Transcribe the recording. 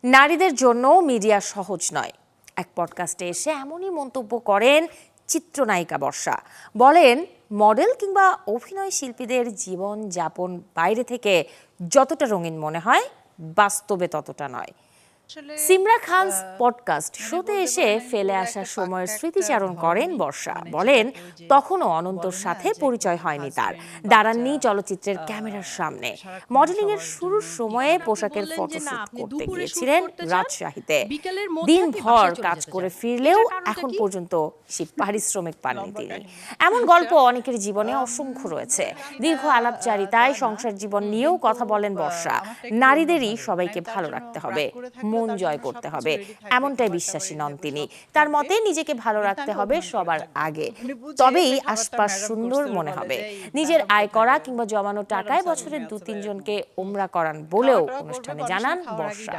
নারীদের জন্য মিডিয়া সহজ নয়। এক পডকাস্টে এসে এমনই মন্তব্য করেন চিত্রনায়িকা বর্ষা। বলেন, মডেল কিংবা অভিনয় শিল্পীদের জীবন যাপন বাইরে থেকে যতটা রঙিন মনে হয়, বাস্তবে ততটা নয়। সিমরা খানস পডকাস্ট শোতে এসে ফেলে আসা সময়ের স্মৃতিচারণ করেন বর্ষা। বলেন, তখনও অনন্তর সাথে পরিচয় হয়নি তার, দাঁড়াননি চলচ্চিত্রের ক্যামেরার সামনে। মডেলিং এর শুরুর সময়ে পোশাকের ফটোশুট করতে গিয়েছিলেন রাজশাহীতে। দিনভর কাজ করে ফিরলেও এখন পর্যন্ত সে পারিশ্রমিক পাননি তিনি। এমন গল্প অনেকের জীবনে অসংখ্য রয়েছে। দীর্ঘ আলাপচারিতায় সংসার জীবন নিয়েও কথা বলেন বর্ষা। নারীদেরই সবাইকে ভালো রাখতে হবে, মন জয় করতে হবে, এমনটাই বিশ্বাসী নন তিনি। তার মতে নিজেকে ভালো রাখতে হবে সবার আগে, তবেই আশপাশ সুন্দর মনে হবে। নিজের আয় করা কিংবা জমানো টাকায় বছরে 2-3 জনকে উমরা করান বলেও অনুষ্ঠানে জানান বর্ষা।